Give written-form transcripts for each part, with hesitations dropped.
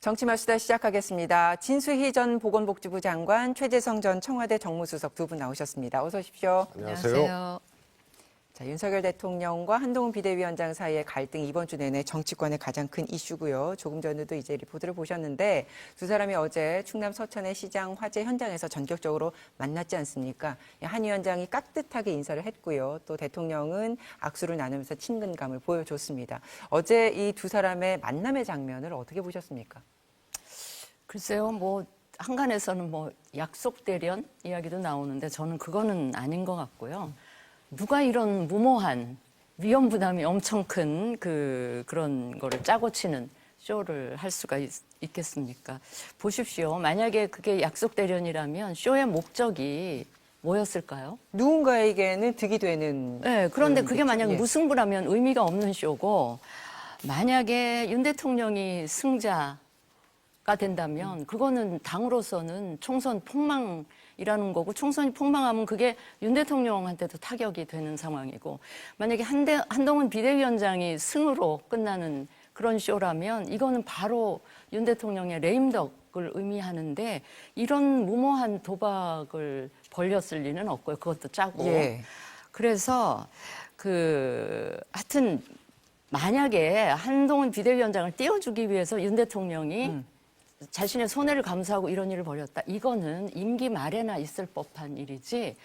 정치마수다 시작하겠습니다. 진수희 전 보건복지부 장관, 최재성 전 청와대 정무수석 두 분 나오셨습니다. 어서 오십시오. 안녕하세요. 자, 윤석열 대통령과 한동훈 비대위원장 사이의 갈등 이번 주 내내 정치권의 가장 큰 이슈고요. 조금 전에도 이제 리포트를 보셨는데 두 사람이 어제 충남 서천의 시장 화재 현장에서 전격적으로 만났지 않습니까? 한 위원장이 깍듯하게 인사를 했고요. 또 대통령은 악수를 나누면서 친근감을 보여줬습니다. 어제 이 두 사람의 만남의 장면을 어떻게 보셨습니까? 글쎄요, 한간에서는 약속 대련 이야기도 나오는데 저는 그거는 아닌 것 같고요. 누가 이런 무모한 위험 부담이 엄청 큰 그런 거를 짜고 치는 쇼를 할 수가 있겠습니까? 보십시오. 만약에 그게 약속 대련이라면 쇼의 목적이 뭐였을까요? 누군가에게는 득이 되는. 네, 그런데 그게 만약 예. 무승부라면 의미가 없는 쇼고, 만약에 윤 대통령이 승자가 된다면 그거는 당으로서는 총선 폭망이라는 거고, 총선이 폭망하면 그게 윤 대통령한테도 타격이 되는 상황이고, 만약에 한동훈 비대위원장이 승으로 끝나는 그런 쇼라면 이거는 바로 윤 대통령의 레임덕을 의미하는데, 이런 무모한 도박을 벌렸을 리는 없고요. 그것도 짜고. 예. 그래서 하여튼 만약에 한동훈 비대위원장을 띄워주기 위해서 윤 대통령이 자신의 손해를 감수하고 이런 일을 벌였다. 이거는 임기 말에나 있을 법한 일이지,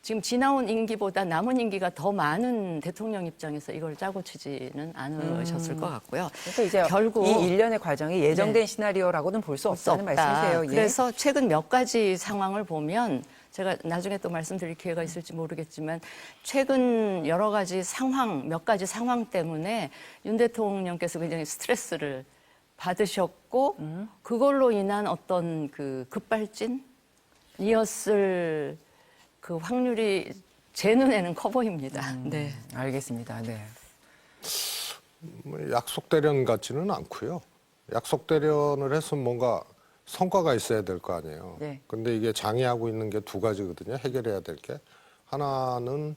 지금 지나온 임기보다 남은 임기가 더 많은 대통령 입장에서 이걸 짜고 치지는 않으셨을 것 같고요. 그러니까 이제 결국 이 일련의 과정이 예정된 시나리오라고는 볼 수 없다는 말씀이세요. 예. 그래서 최근 몇 가지 상황을 보면, 제가 나중에 또 말씀드릴 기회가 있을지 모르겠지만, 최근 여러 가지 상황, 몇 가지 상황 때문에 윤 대통령께서 굉장히 스트레스를 받으셨고, 그걸로 인한 어떤 급발진이었을 확률이 제 눈에는 커 보입니다. 네. 알겠습니다. 네. 약속 대련 같지는 않고요. 약속 대련을 했으면 뭔가 성과가 있어야 될 거 아니에요. 네. 근데 이게 장애하고 있는 게 두 가지거든요. 해결해야 될 게. 하나는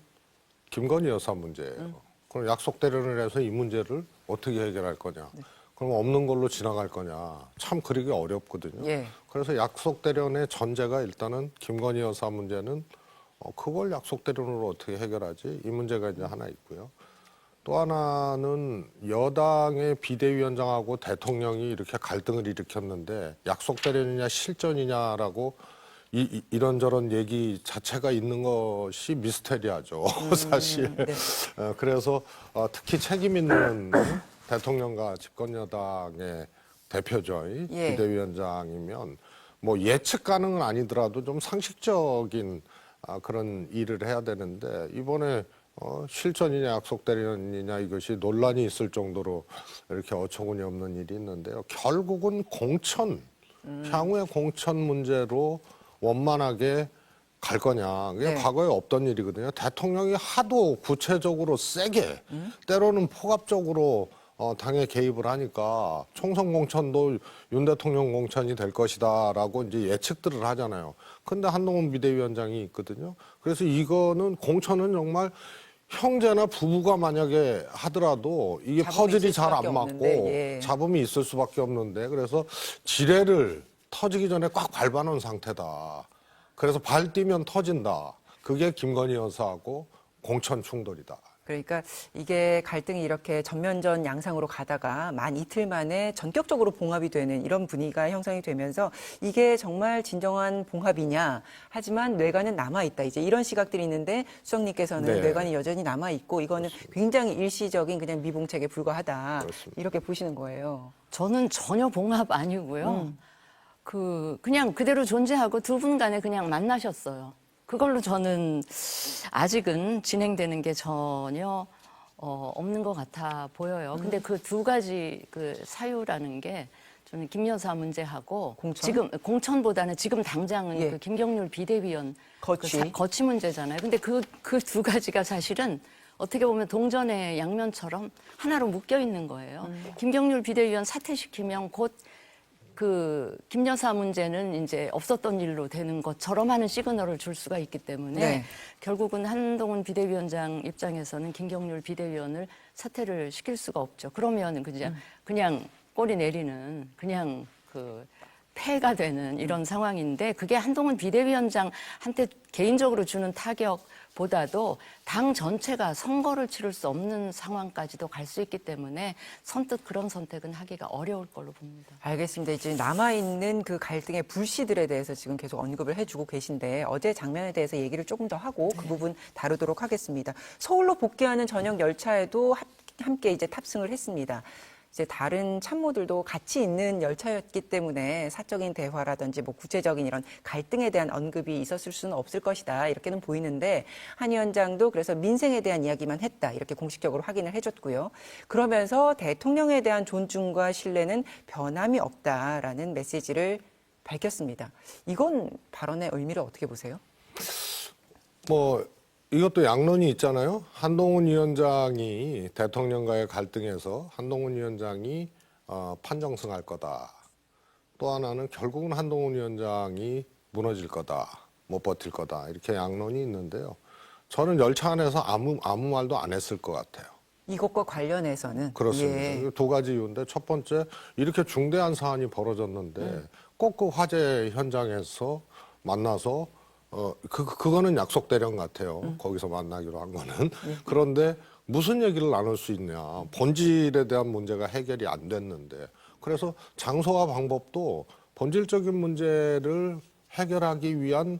김건희 여사 문제예요. 그럼 약속 대련을 해서 이 문제를 어떻게 해결할 거냐. 그럼 없는 걸로 지나갈 거냐. 참 그리기 어렵거든요. 예. 그래서 약속 대련의 전제가 일단은 김건희 여사 문제는 그걸 약속 대련으로 어떻게 해결하지? 이 문제가 이제 하나 있고요. 또 하나는 여당의 비대위원장하고 대통령이 이렇게 갈등을 일으켰는데 약속 대련이냐 실전이냐라고 이런저런 얘기 자체가 있는 것이 미스테리하죠. 사실. 네. 그래서 특히 책임 있는 대통령과 집권여당의 대표죠. 예. 비대위원장이면 예측 가능은 아니더라도 좀 상식적인 그런 일을 해야 되는데, 이번에 실전이냐 약속 대련이냐 이것이 논란이 있을 정도로 이렇게 어처구니 없는 일이 있는데요. 결국은 향후의 공천 문제로 원만하게 갈 거냐. 그게 네. 과거에 없던 일이거든요. 대통령이 하도 구체적으로 세게, 때로는 포괄적으로 당에 개입을 하니까 총선 공천도 윤 대통령 공천이 될 것이다라고 이제 예측들을 하잖아요. 근데 한동훈 비대위원장이 있거든요. 그래서 이거는 공천은 정말 형제나 부부가 만약에 하더라도 이게 퍼즐이 잘 안 맞고 예. 잡음이 있을 수밖에 없는데, 그래서 지뢰를 터지기 전에 꽉 밟아놓은 상태다. 그래서 발 뛰면 터진다. 그게 김건희 여사하고 공천 충돌이다. 그러니까 이게 갈등이 이렇게 전면전 양상으로 가다가 만 이틀 만에 전격적으로 봉합이 되는 이런 분위기가 형성이 되면서 이게 정말 진정한 봉합이냐. 하지만 뇌관은 남아있다. 이제 이런 시각들이 있는데 수석님께서는 네. 뇌관이 여전히 남아있고 이거는 굉장히 일시적인 그냥 미봉책에 불과하다. 그렇습니다. 이렇게 보시는 거예요. 저는 전혀 봉합 아니고요. 그냥 그대로 존재하고 두 분 간에 그냥 만나셨어요. 그걸로 저는 아직은 진행되는 게 전혀 없는 것 같아 보여요. 근데 그 두 가지 사유라는 게 저는 김 여사 문제하고 공천? 지금 공천보다는 지금 당장은 예. 김경률 비대위원 거취. 거취 문제잖아요. 근데 그 두 가지가 사실은 어떻게 보면 동전의 양면처럼 하나로 묶여 있는 거예요. 김경률 비대위원 사퇴시키면 곧 김 여사 문제는 이제 없었던 일로 되는 것처럼 하는 시그널을 줄 수가 있기 때문에 네. 결국은 한동훈 비대위원장 입장에서는 김경률 비대위원을 사퇴를 시킬 수가 없죠. 그러면 그냥 꼬리 내리는 그냥 그 폐가 되는 이런 상황인데 그게 한동훈 비대위원장한테 개인적으로 주는 타격보다도 당 전체가 선거를 치를 수 없는 상황까지도 갈 수 있기 때문에 선뜻 그런 선택은 하기가 어려울 걸로 봅니다. 알겠습니다. 이제 남아있는 그 갈등의 불씨들에 대해서 지금 계속 언급을 해주고 계신데 어제 장면에 대해서 얘기를 조금 더 하고 그 부분 다루도록 하겠습니다. 서울로 복귀하는 저녁 열차에도 함께 이제 탑승을 했습니다. 이제 다른 참모들도 같이 있는 열차였기 때문에 사적인 대화라든지 뭐 구체적인 이런 갈등에 대한 언급이 있었을 수는 없을 것이다. 이렇게는 보이는데 한 위원장도 그래서 민생에 대한 이야기만 했다. 이렇게 공식적으로 확인을 해줬고요. 그러면서 대통령에 대한 존중과 신뢰는 변함이 없다라는 메시지를 밝혔습니다. 이건 발언의 의미를 어떻게 보세요? 뭐 이것도 양론이 있잖아요. 한동훈 위원장이 대통령과의 갈등에서 한동훈 위원장이 판정승할 거다. 또 하나는 결국은 한동훈 위원장이 무너질 거다. 못 버틸 거다. 이렇게 양론이 있는데요. 저는 열차 안에서 아무 말도 안 했을 것 같아요. 이것과 관련해서는 그렇습니다. 예. 두 가지 이유인데 첫 번째 이렇게 중대한 사안이 벌어졌는데 꼭 그 화재 현장에서 만나서 그거는 약속 대령 같아요. 거기서 만나기로 한 거는. 그런데 무슨 얘기를 나눌 수 있냐. 본질에 대한 문제가 해결이 안 됐는데. 그래서 장소와 방법도 본질적인 문제를 해결하기 위한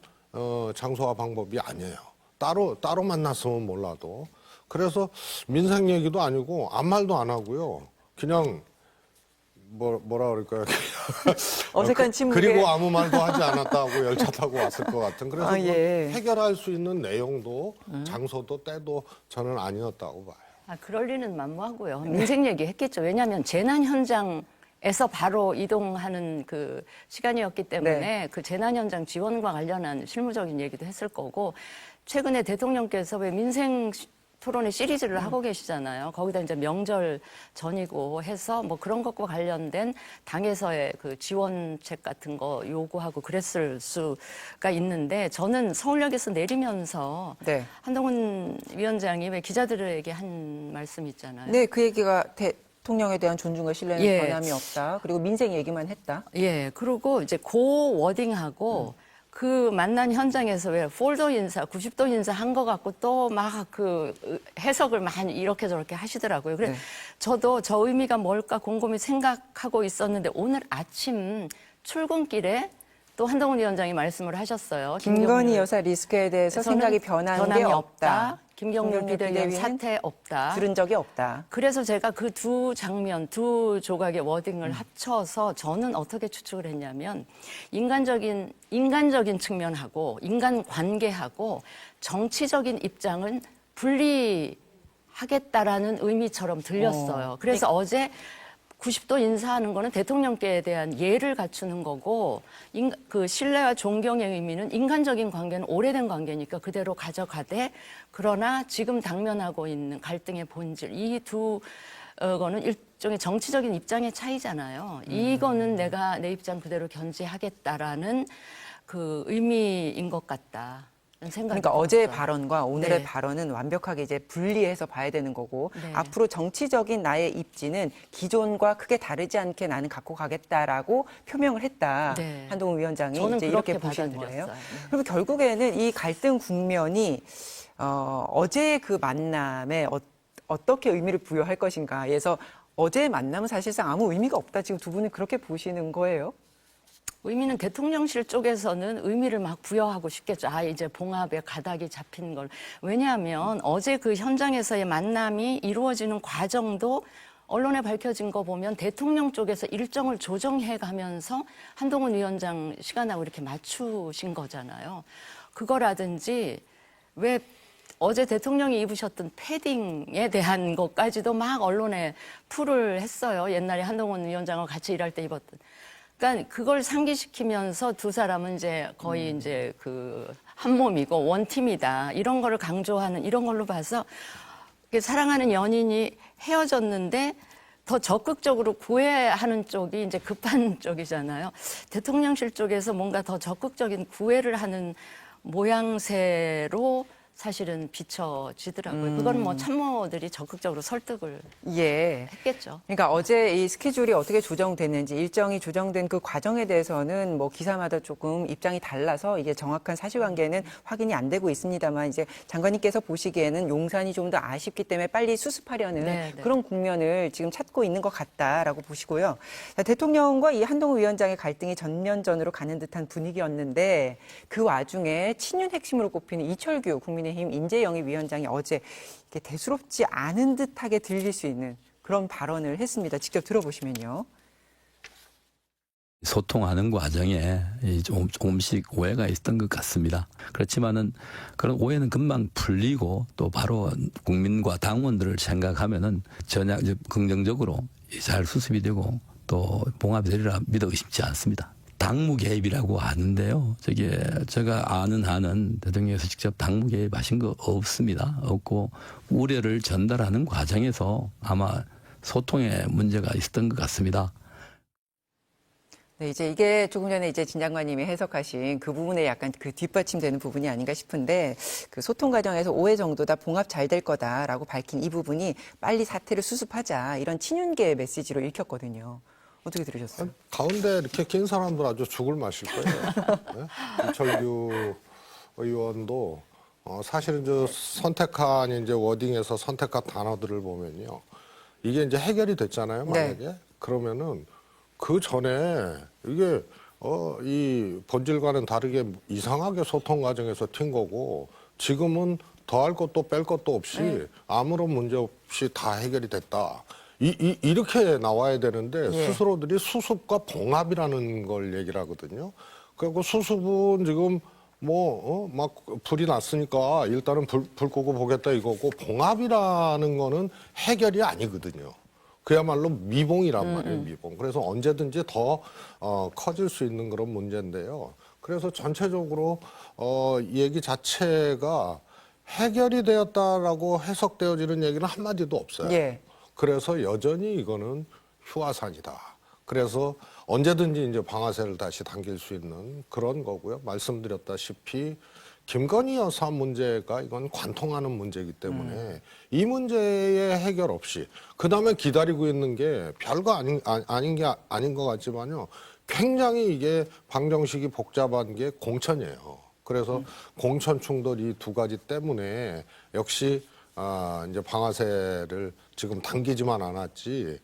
장소와 방법이 아니에요. 따로 만났으면 몰라도. 그래서 민생 얘기도 아니고 아무 말도 안 하고요. 그냥 뭐라 그럴까요? 어색한 침묵에. 그리고 아무 말도 하지 않았다고 열차 타고 왔을 것 같은. 그래서 아, 예. 해결할 수 있는 내용도 장소도 때도 저는 아니었다고 봐요. 그럴 리는 만무하고요. 민생 얘기 했겠죠. 왜냐하면 재난 현장에서 바로 이동하는 그 시간이었기 때문에 네. 그 재난 현장 지원과 관련한 실무적인 얘기도 했을 거고 최근에 대통령께서 왜 민생 토론회 시리즈를 하고 계시잖아요. 거기다 이제 명절 전이고 해서 뭐 그런 것과 관련된 당에서의 그 지원책 같은 거 요구하고 그랬을 수가 있는데 저는 서울역에서 내리면서 네. 한동훈 위원장이 왜 기자들에게 한 말씀 있잖아요. 네, 그 얘기가 대통령에 대한 존중과 신뢰는 예. 변함이 없다. 그리고 민생 얘기만 했다. 예, 그리고 이제 그 워딩하고 그 만난 현장에서 왜 폴더 인사, 90도 인사 한 거 갖고 또 막 그 해석을 많이 이렇게 저렇게 하시더라고요. 그래 네. 저도 저 의미가 뭘까 곰곰이 생각하고 있었는데 오늘 아침 출근길에 또 한동훈 위원장이 말씀을 하셨어요. 김건희 여사 리스크에 대해서 생각이 변한 게 없다. 김경률 비대위원 사퇴 없다. 들은 적이 없다. 그래서 제가 그 두 장면, 두 조각의 워딩을 합쳐서 저는 어떻게 추측을 했냐면 인간적인 측면하고 인간 관계하고 정치적인 입장은 분리하겠다라는 의미처럼 들렸어요. 그래서 어제 90도 인사하는 거는 대통령께 대한 예를 갖추는 거고 그 신뢰와 존경의 의미는 인간적인 관계는 오래된 관계니까 그대로 가져가되 그러나 지금 당면하고 있는 갈등의 본질 이 두 거는 일종의 정치적인 입장의 차이잖아요. 이거는 내가 내 입장 그대로 견지하겠다라는 그 의미인 것 같다. 그러니까 어제의 들었어요. 발언과 오늘의 네. 발언은 완벽하게 이제 분리해서 봐야 되는 거고 네. 앞으로 정치적인 나의 입지는 기존과 크게 다르지 않게 나는 갖고 가겠다라고 표명을 했다. 네. 한동훈 위원장이 저는 이제 이렇게 그렇게 보시는 받아들였어요. 거예요. 네. 그리고 결국에는 이 갈등 국면이 어제의 그 만남에 어떻게 의미를 부여할 것인가에서 어제의 만남은 사실상 아무 의미가 없다. 지금 두 분은 그렇게 보시는 거예요? 의미는 대통령실 쪽에서는 의미를 막 부여하고 싶겠죠. 이제 봉합의 가닥이 잡힌 걸. 왜냐하면 어제 그 현장에서의 만남이 이루어지는 과정도 언론에 밝혀진 거 보면 대통령 쪽에서 일정을 조정해 가면서 한동훈 위원장 시간하고 이렇게 맞추신 거잖아요. 그거라든지 왜 어제 대통령이 입으셨던 패딩에 대한 것까지도 막 언론에 풀을 했어요. 옛날에 한동훈 위원장과 같이 일할 때 입었던. 그러니까 그걸 상기시키면서 두 사람은 이제 거의 이제 그 한 몸이고 원팀이다. 이런 거를 강조하는 이런 걸로 봐서 사랑하는 연인이 헤어졌는데 더 적극적으로 구애하는 쪽이 이제 급한 쪽이잖아요. 대통령실 쪽에서 뭔가 더 적극적인 구애를 하는 모양새로 사실은 비춰지더라고요. 그건 뭐 참모들이 적극적으로 설득을 예. 했겠죠. 그러니까 어제 이 스케줄이 어떻게 조정됐는지 일정이 조정된 그 과정에 대해서는 뭐 기사마다 조금 입장이 달라서 이게 정확한 사실관계는 확인이 안 되고 있습니다만 이제 장관님께서 보시기에는 용산이 좀 더 아쉽기 때문에 빨리 수습하려는 네, 네. 그런 국면을 지금 찾고 있는 것 같다라고 보시고요. 자, 대통령과 이 한동훈 위원장의 갈등이 전면전으로 가는 듯한 분위기였는데 그 와중에 친윤 핵심으로 꼽히는 이철규 국민의힘 인재영입위원장이 어제 이게 대수롭지 않은 듯하게 들릴 수 있는 그런 발언을 했습니다. 직접 들어보시면요. 소통하는 과정에 조금씩 오해가 있었던 것 같습니다. 그렇지만은 그런 오해는 금방 풀리고 또 바로 국민과 당원들을 생각하면은 전혀 긍정적으로 잘 수습이 되고 또 봉합이 되리라 믿어 의심치 않습니다. 당무 개입이라고 하는데요. 제가 아는 한은 대통령께서 직접 당무 개입하신 거 없습니다. 없고 우려를 전달하는 과정에서 아마 소통에 문제가 있었던 것 같습니다. 네, 이제 이게 조금 전에 이제 진 장관님이 해석하신 그 부분에 약간 그 뒷받침되는 부분이 아닌가 싶은데 그 소통 과정에서 오해 정도다 봉합 잘 될 거다라고 밝힌 이 부분이 빨리 사태를 수습하자 이런 친윤계의 메시지로 읽혔거든요. 어떻게 들으셨어요? 가운데 이렇게 낀 사람들 아주 죽을 맛일 거예요. 네? 이철규 의원도 사실은 저 선택한 이제 워딩에서 선택한 단어들을 보면요. 이게 이제 해결이 됐잖아요. 만약에. 네. 그러면은 그 전에 이게 이 본질과는 다르게 이상하게 소통 과정에서 튄 거고 지금은 더할 것도 뺄 것도 없이 아무런 문제 없이 다 해결이 됐다. 이렇게 나와야 되는데 예. 스스로들이 수습과 봉합이라는 걸 얘기를 하거든요. 그리고 수습은 지금 막 불이 났으니까 일단은 불 끄고 보겠다 이거고 봉합이라는 거는 해결이 아니거든요. 그야말로 미봉이란 말이에요, 미봉. 그래서 언제든지 더 커질 수 있는 그런 문제인데요. 그래서 전체적으로 얘기 자체가 해결이 되었다라고 해석되어지는 얘기는 한마디도 없어요. 예. 그래서 여전히 이거는 휴화산이다. 그래서 언제든지 이제 방아쇠를 다시 당길 수 있는 그런 거고요. 말씀드렸다시피 김건희 여사 문제가 이건 관통하는 문제이기 때문에 이 문제의 해결 없이 그다음에 기다리고 있는 게 별거 아닌 것 같지만요. 굉장히 이게 방정식이 복잡한 게 공천이에요. 그래서 공천 충돌 이 두 가지 때문에 역시 이제 방아쇠를 지금 당기지만 않았지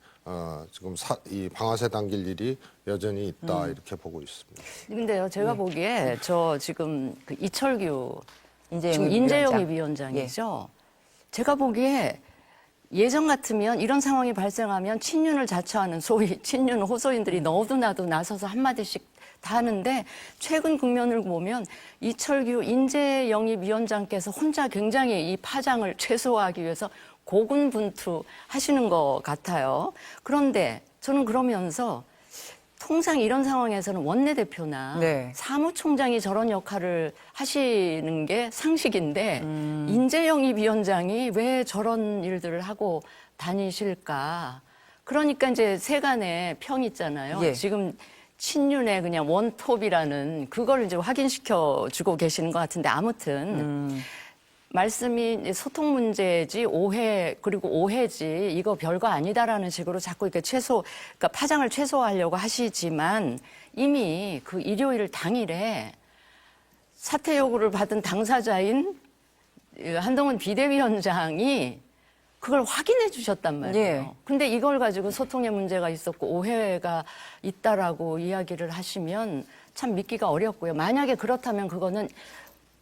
지금 이 방아쇠 당길 일이 여전히 있다 이렇게 보고 있습니다. 근데요, 제가 보기에 저 지금 그 이철규 인재영입 인재영입 위원장이죠. 제가 보기에 예전 같으면 이런 상황이 발생하면 친윤을 자처하는 소위 친윤 호소인들이 너도 나도 나서서 한마디씩 다 하는데 최근 국면을 보면 이철규 인재영입위원장께서 혼자 굉장히 이 파장을 최소화하기 위해서 고군분투하시는 것 같아요. 그런데 저는 그러면서 통상 이런 상황에서는 원내대표나 네. 사무총장이 저런 역할을 하시는 게 상식인데 인재영입위원장이 왜 저런 일들을 하고 다니실까? 그러니까 이제 세간의 평 있잖아요. 예. 지금 친윤의 그냥 원톱이라는 그걸 이제 확인시켜 주고 계시는 것 같은데 아무튼 말씀이 소통 문제지 그리고 오해지 이거 별거 아니다라는 식으로 자꾸 이렇게 그러니까 파장을 최소화하려고 하시지만 이미 그 일요일 당일에 사퇴 요구를 받은 당사자인 한동훈 비대위원장이 그걸 확인해 주셨단 말이에요. 예. 근데 이걸 가지고 소통에 문제가 있었고 오해가 있다라고 이야기를 하시면 참 믿기가 어렵고요. 만약에 그렇다면 그거는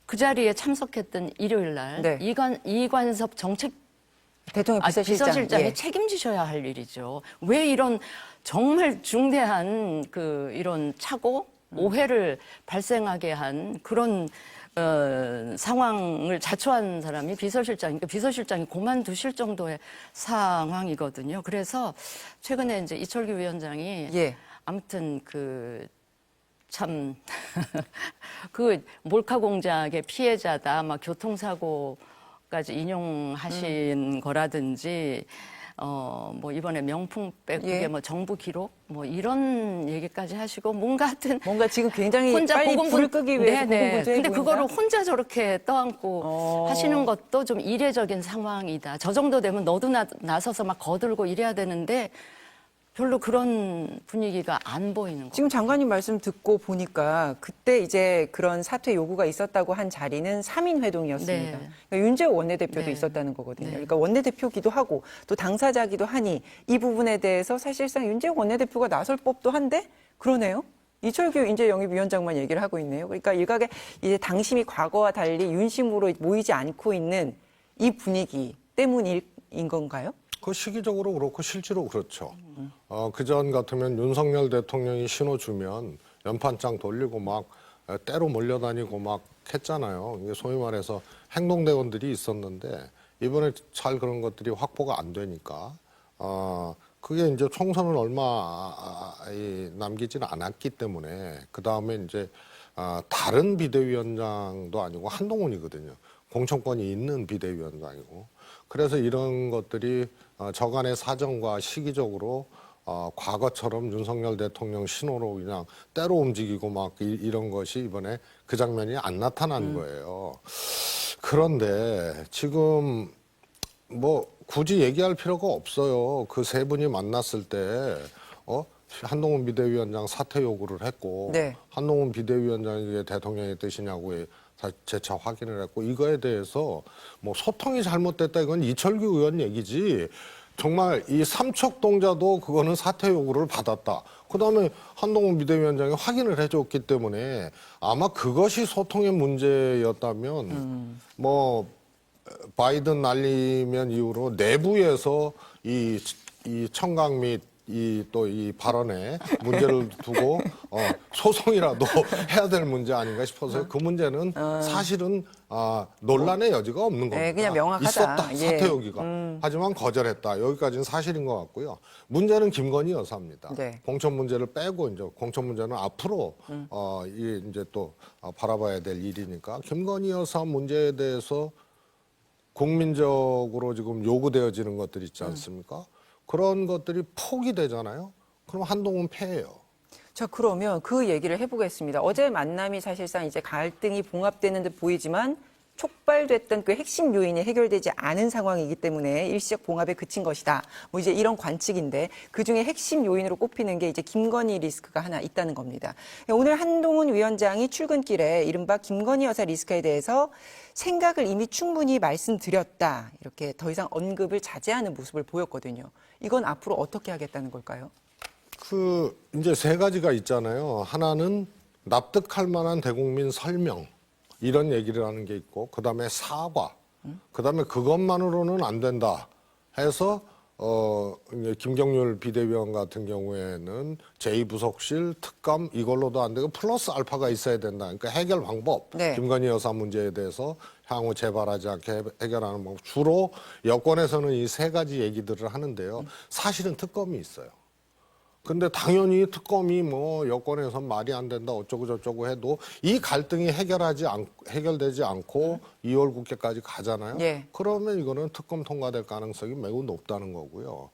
그 자리에 참석했던 일요일 날 네. 이관섭 정책 대통령 비서실장이 예. 책임지셔야 할 일이죠. 왜 이런 정말 중대한 이런 착오, 오해를 발생하게 한 그런 상황을 자초한 사람이 비서실장이니까 비서실장이 그만두실 정도의 상황이거든요. 그래서 최근에 이제 이철규 위원장이 예. 아무튼 참, 몰카 공작의 피해자다, 막 교통사고까지 인용하신 거라든지, 뭐 이번에 명품백 그게 예. 뭐 정부 기록 뭐 이런 얘기까지 하시고 뭔가 하여튼 뭔가 지금 굉장히 혼자 빨리 고군분- 불을 끄기 위해서 네네. 고군분투해 근데 보인다? 그거를 혼자 저렇게 떠안고 하시는 것도 좀 이례적인 상황이다. 저 정도 되면 너도 나서서 막 거들고 이래야 되는데 별로 그런 분위기가 안 보이는 거예요. 지금 장관님 말씀 듣고 보니까 그때 이제 그런 사퇴 요구가 있었다고 한 자리는 3인 회동이었습니다. 네. 그러니까 윤재호 원내대표도 네. 있었다는 거거든요. 네. 그러니까 원내대표기도 하고 또 당사자기도 하니 이 부분에 대해서 사실상 윤재호 원내대표가 나설 법도 한데 그러네요. 이철규 인재영입위원장만 얘기를 하고 있네요. 그러니까 일각의 이제 당심이 과거와 달리 윤심으로 모이지 않고 있는 이 분위기 때문인 건가요? 그 시기적으로 그렇고 실제로 그렇죠. 그전 같으면 윤석열 대통령이 신호 주면 연판장 돌리고 막 때로 몰려다니고 막 했잖아요. 이게 소위 말해서 행동대원들이 있었는데 이번에 잘 그런 것들이 확보가 안 되니까 그게 이제 총선을 얼마 남기지는 않았기 때문에 그 다음에 이제 다른 비대위원장도 아니고 한동훈이거든요. 공천권이 있는 비대위원장이고 그래서 이런 것들이 저간의 사정과 시기적으로 과거처럼 윤석열 대통령 신호로 그냥 때로 움직이고 막 이런 것이 이번에 그 장면이 안 나타난 거예요. 그런데 지금 뭐 굳이 얘기할 필요가 없어요. 그 세 분이 만났을 때 한동훈 비대위원장 사퇴 요구를 했고 네. 한동훈 비대위원장이 이게 대통령의 뜻이냐고 재차 확인을 했고 이거에 대해서 뭐 소통이 잘못됐다 이건 이철규 의원 얘기지 정말 이 삼척동자도 그거는 사퇴 요구를 받았다. 그다음에 한동훈 비대위원장이 확인을 해줬기 때문에 아마 그것이 소통의 문제였다면 뭐 바이든 날리면 이후로 내부에서 이 청각 및 이 발언에 문제를 두고 소송이라도 해야 될 문제 아닌가 싶어서요. 그 문제는 사실은 논란의 여지가 없는 겁니다. 네, 그냥 명확하다. 있었다 예. 사퇴 요기가. 하지만 거절했다. 여기까지는 사실인 것 같고요. 문제는 김건희 여사입니다. 네. 공천 문제를 빼고 이제 공천 문제는 앞으로 이게 이제 또 바라봐야 될 일이니까 김건희 여사 문제에 대해서 국민적으로 지금 요구되어지는 것들 있지 않습니까? 그런 것들이 포기되잖아요. 그럼 한동훈 패예요. 자, 그러면 그 얘기를 해보겠습니다. 어제 만남이 사실상 이제 갈등이 봉합되는 듯 보이지만 촉발됐던 그 핵심 요인이 해결되지 않은 상황이기 때문에 일시적 봉합에 그친 것이다. 뭐 이제 이런 관측인데 그 중에 핵심 요인으로 꼽히는 게 이제 김건희 리스크가 하나 있다는 겁니다. 오늘 한동훈 위원장이 출근길에 이른바 김건희 여사 리스크에 대해서 생각을 이미 충분히 말씀드렸다. 이렇게 더 이상 언급을 자제하는 모습을 보였거든요. 이건 앞으로 어떻게 하겠다는 걸까요? 이제 세 가지가 있잖아요. 하나는 납득할 만한 대국민 설명. 이런 얘기를 하는 게 있고, 그 다음에 사과. 그 다음에 그것만으로는 안 된다. 해서, 이제 김경률 비대위원 같은 경우에는 제2부속실, 특감 이걸로도 안 되고 플러스 알파가 있어야 된다. 그러니까 해결 방법. 네. 김건희 여사 문제에 대해서 향후 재발하지 않게 해결하는 방법. 주로 여권에서는 이 세 가지 얘기들을 하는데요. 사실은 특검이 있어요. 근데 당연히 특검이 뭐 여권에서 말이 안 된다 어쩌고 저쩌고 해도 이 갈등이 해결되지 않고 2월 국회까지 가잖아요. 예. 그러면 이거는 특검 통과될 가능성이 매우 높다는 거고요.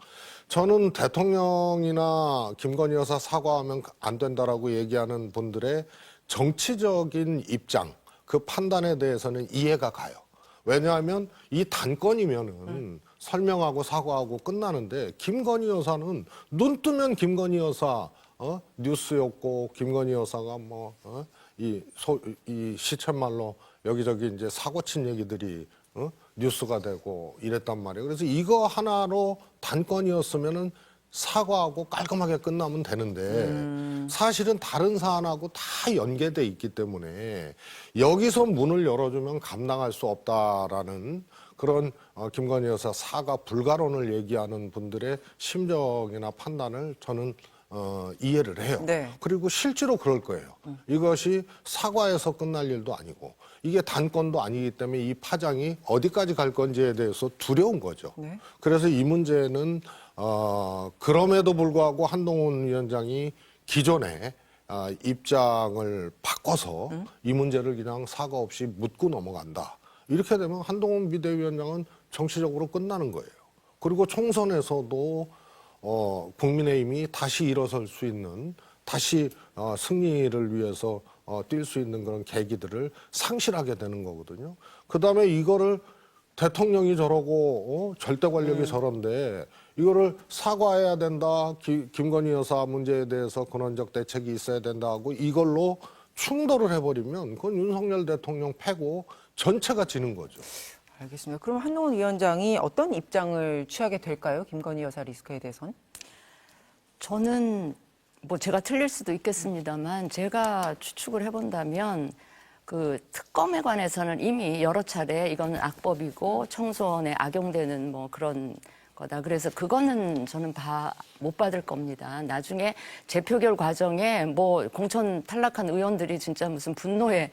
저는 대통령이나 김건희 여사 사과하면 안 된다라고 얘기하는 분들의 정치적인 입장, 그 판단에 대해서는 이해가 가요. 왜냐하면 이 단건이면은 설명하고 사과하고 끝나는데 김건희 여사는 눈 뜨면 김건희 여사 뉴스였고 김건희 여사가 이 시쳇말로 여기저기 이제 사고 친 얘기들이 뉴스가 되고 이랬단 말이에요. 그래서 이거 하나로 단건이었으면은 사과하고 깔끔하게 끝나면 되는데 사실은 다른 사안하고 다 연계돼 있기 때문에 여기서 문을 열어주면 감당할 수 없다라는 그런 김건희 여사 사과 불가론을 얘기하는 분들의 심정이나 판단을 저는 이해를 해요. 네. 그리고 실제로 그럴 거예요. 이것이 사과에서 끝날 일도 아니고 이게 단건도 아니기 때문에 이 파장이 어디까지 갈 건지에 대해서 두려운 거죠. 네. 그래서 이 문제는 그럼에도 불구하고 한동훈 위원장이 기존에 입장을 바꿔서 이 문제를 그냥 사과 없이 묻고 넘어간다. 이렇게 되면 한동훈 비대위원장은 정치적으로 끝나는 거예요. 그리고 총선에서도 국민의힘이 다시 일어설 수 있는, 다시 승리를 위해서 뛸 수 있는 그런 계기들을 상실하게 되는 거거든요. 그다음에 이거를 대통령이 저러고 절대 권력이 저런데 이거를 사과해야 된다. 김건희 여사 문제에 대해서 근원적 대책이 있어야 된다 하고 이걸로 충돌을 해버리면 그건 윤석열 대통령 패고 전체가 지는 거죠. 알겠습니다. 그럼 한동훈 위원장이 어떤 입장을 취하게 될까요? 김건희 여사 리스크에 대해서는? 저는 뭐 제가 틀릴 수도 있겠습니다만 제가 추측을 해본다면 그 특검에 관해서는 이미 여러 차례 이거는 악법이고 청소년에 악용되는 뭐 그런 거다. 그래서 그거는 저는 못 받을 겁니다. 나중에 재표결 과정에 뭐 공천 탈락한 의원들이 진짜 무슨 분노의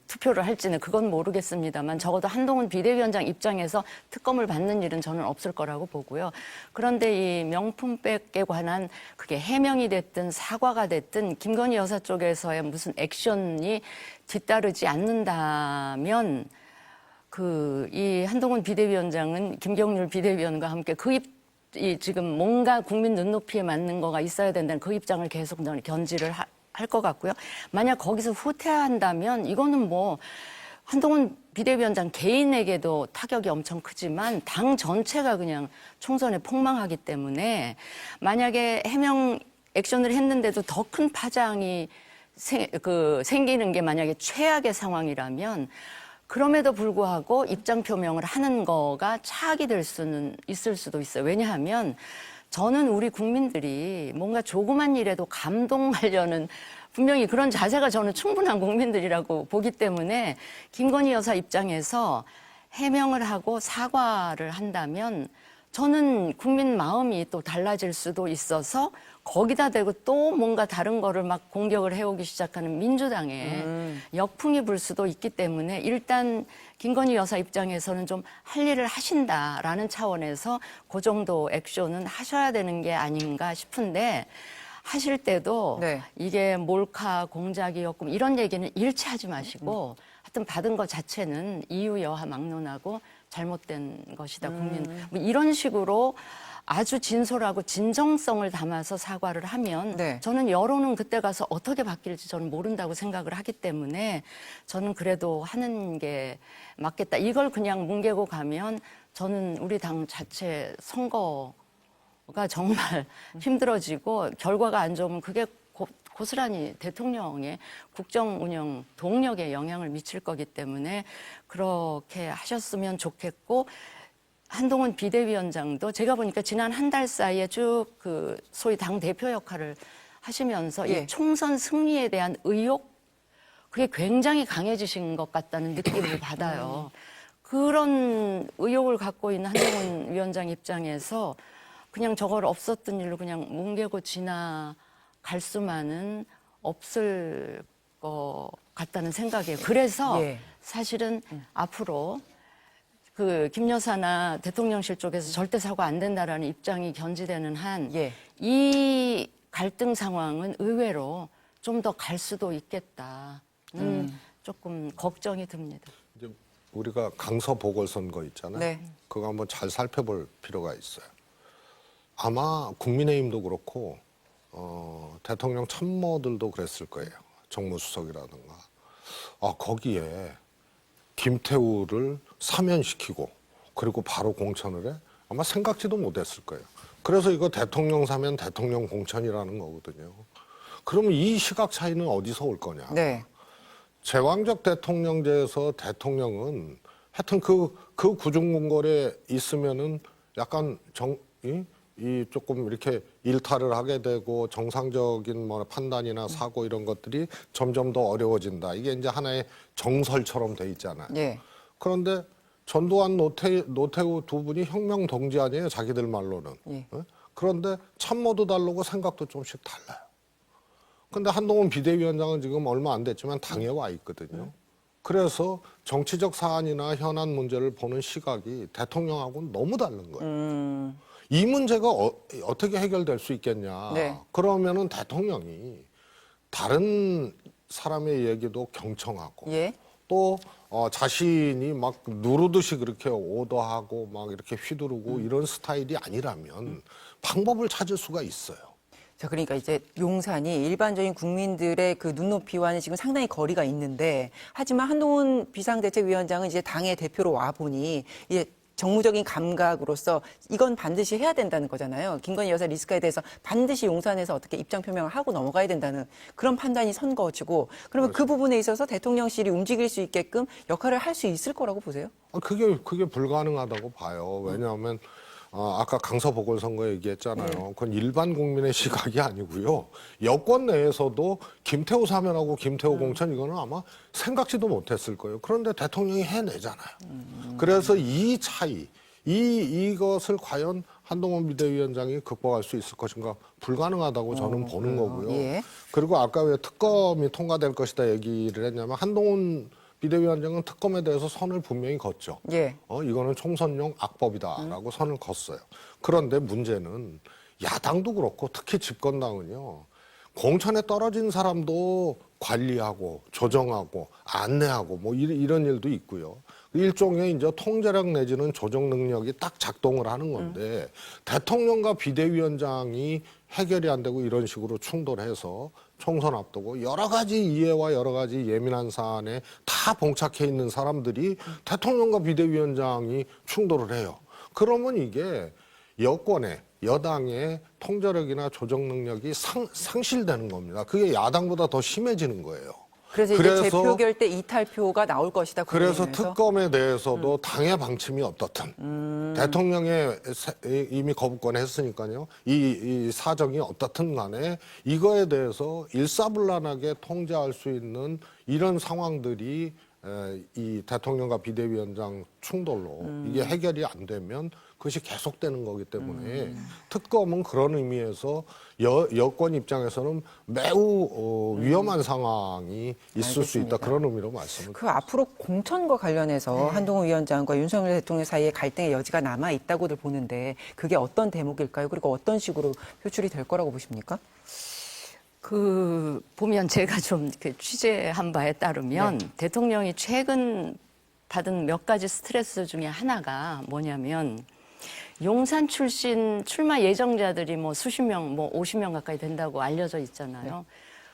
투표를 할지는 그건 모르겠습니다만 적어도 한동훈 비대위원장 입장에서 특검을 받는 일은 저는 없을 거라고 보고요. 그런데 이 명품백에 관한 그게 해명이 됐든 사과가 됐든 김건희 여사 쪽에서의 무슨 액션이 뒤따르지 않는다면 이 한동훈 비대위원장은 김경률 비대위원과 함께 이 지금 뭔가 국민 눈높이에 맞는 거가 있어야 된다는 그 입장을 계속 견지를 할 것 같고요. 만약 거기서 후퇴한다면 이거는 뭐 한동훈 비대위원장 개인에게도 타격이 엄청 크지만 당 전체가 그냥 총선에 폭망하기 때문에 만약에 해명 액션을 했는데도 더 큰 파장이 생기는 게 만약에 최악의 상황이라면 그럼에도 불구하고 입장 표명을 하는 거가 차악이 될 수는 있을 수도 있어요. 왜냐하면 저는 우리 국민들이 뭔가 조그만 일에도 감동하려는 분명히 그런 자세가 저는 충분한 국민들이라고 보기 때문에 김건희 여사 입장에서 해명을 하고 사과를 한다면 저는 국민 마음이 또 달라질 수도 있어서 거기다 대고 또 뭔가 다른 거를 막 공격을 해오기 시작하는 민주당에 역풍이 불 수도 있기 때문에 일단 김건희 여사 입장에서는 좀 할 일을 하신다라는 차원에서 그 정도 액션은 하셔야 되는 게 아닌가 싶은데 하실 때도 네. 이게 몰카 공작이었고 이런 얘기는 일치하지 마시고 하여튼 받은 것 자체는 이유 여하 막론하고 잘못된 것이다. 국민 뭐 이런 식으로 아주 진솔하고 진정성을 담아서 사과를 하면 네. 저는 여론은 그때 가서 어떻게 바뀔지 저는 모른다고 생각을 하기 때문에 저는 그래도 하는 게 맞겠다. 이걸 그냥 뭉개고 가면 저는 우리 당 자체 선거가 정말 힘들어지고 결과가 안 좋으면 그게 고스란히 대통령의 국정 운영 동력에 영향을 미칠 거기 때문에 그렇게 하셨으면 좋겠고 한동훈 비대위원장도 제가 보니까 지난 한 달 사이에 쭉 소위 당 대표 역할을 하시면서 예. 이 총선 승리에 대한 의욕 그게 굉장히 강해지신 것 같다는 느낌을 받아요. 그런 의욕을 갖고 있는 한동훈 위원장 입장에서 그냥 저걸 없었던 일로 그냥 뭉개고 지나갈 수만은 없을 것 같다는 생각이에요. 그래서 예. 사실은 앞으로 김 여사나 대통령실 쪽에서 절대 사과 안 된다라는 입장이 견지되는 한 이 갈등 상황은 의외로 좀 더 갈 수도 있겠다는 조금 걱정이 듭니다. 이제 우리가 강서 보궐선거 있잖아요. 네. 그거 한번 잘 살펴볼 필요가 있어요. 아마 국민의힘도 그렇고 대통령 참모들도 그랬을 거예요. 정무수석이라든가. 거기에 김태우를 사면시키고 그리고 바로 공천을 해? 아마 생각지도 못했을 거예요. 그래서 이거 대통령 사면 대통령 공천이라는 거거든요. 그러면 이 시각 차이는 어디서 올 거냐. 네. 제왕적 대통령제에서 대통령은 하여튼 그 구중궁궐에 있으면은 약간 이 조금 이렇게 일탈을 하게 되고 정상적인 뭐 판단이나 사고 이런 것들이 점점 더 어려워진다. 이게 이제 하나의 정설처럼 돼 있잖아요. 예. 그런데 전두환 노태우 두 분이 혁명 동지 아니에요. 자기들 말로는. 예. 그런데 참모도 다르고 생각도 좀씩 달라요. 근데 한동훈 비대위원장은 지금 얼마 안 됐지만 당에 와 있거든요. 그래서 정치적 사안이나 현안 문제를 보는 시각이 대통령하고는 너무 다른 거예요. 이 문제가 어떻게 해결될 수 있겠냐. 네. 그러면은 대통령이 다른 사람의 얘기도 경청하고 예. 또 자신이 막 누르듯이 그렇게 오더하고 막 이렇게 휘두르고 이런 스타일이 아니라면 방법을 찾을 수가 있어요. 자, 그러니까 이제 용산이 일반적인 국민들의 그 눈높이와는 지금 상당히 거리가 있는데, 하지만 한동훈 비상대책위원장은 이제 당의 대표로 와 보니 이제 정무적인 감각으로서 이건 반드시 해야 된다는 거잖아요. 김건희 여사 리스크에 대해서 반드시 용산에서 어떻게 입장 표명을 하고 넘어가야 된다는 그런 판단이 선 것이고, 그러면 그 부분에 있어서 대통령실이 움직일 수 있게끔 역할을 할 수 있을 거라고 보세요? 그게 불가능하다고 봐요. 왜냐하면 아까 강서 보궐선거 얘기했잖아요. 그건 일반 국민의 시각이 아니고요. 여권 내에서도 김태호 사면하고 김태호 공천 이거는 아마 생각지도 못했을 거예요. 그런데 대통령이 해내잖아요. 그래서 이 차이, 이것을 과연 한동훈 비대위원장이 극복할 수 있을 것인가 불가능하다고 저는 보는 거고요. 예. 그리고 아까 왜 특검이 통과될 것이다 얘기를 했냐면 한동훈 비대위원장은 특검에 대해서 선을 분명히 걷죠. 예. 이거는 총선용 악법이다라고 선을 걷어요. 그런데 문제는 야당도 그렇고 특히 집권당은요. 공천에 떨어진 사람도 관리하고 조정하고 안내하고 뭐 이런 일도 있고요. 일종의 이제 통제력 내지는 조정 능력이 딱 작동을 하는 건데 대통령과 비대위원장이 해결이 안 되고 이런 식으로 충돌해서 총선 앞두고 여러 가지 이해와 여러 가지 예민한 사안에 다 봉착해 있는 사람들이 대통령과 비대위원장이 충돌을 해요. 그러면 이게 여당의 통제력이나 조정 능력이 상실되는 겁니다. 그게 야당보다 더 심해지는 거예요. 그래서 이제 제표 결대 이탈표가 나올 것이다. 그래서 국민의힘에서. 특검에 대해서도 당의 방침이 어떻든 대통령의 이미 거부권 했으니까요. 이 사정이 어떻든 간에 이거에 대해서 일사불란하게 통제할 수 있는 이런 상황들이 이 대통령과 비대위원장 충돌로 이게 해결이 안 되면 그것이 계속되는 거기 때문에 특검은 그런 의미에서 여권 입장에서는 매우 위험한 상황이 있을 수 있다. 그런 의미로 말씀을 그 앞으로 공천과 관련해서 한동훈 위원장과 윤석열 대통령 사이에 갈등의 여지가 남아 있다고들 보는데 그게 어떤 대목일까요? 그리고 어떤 식으로 표출이 될 거라고 보십니까? 보면 제가 좀 취재한 바에 따르면 대통령이 최근 받은 몇 가지 스트레스 중에 하나가 뭐냐면 용산 출신 출마 예정자들이 뭐 수십 명, 뭐 50명 가까이 된다고 알려져 있잖아요.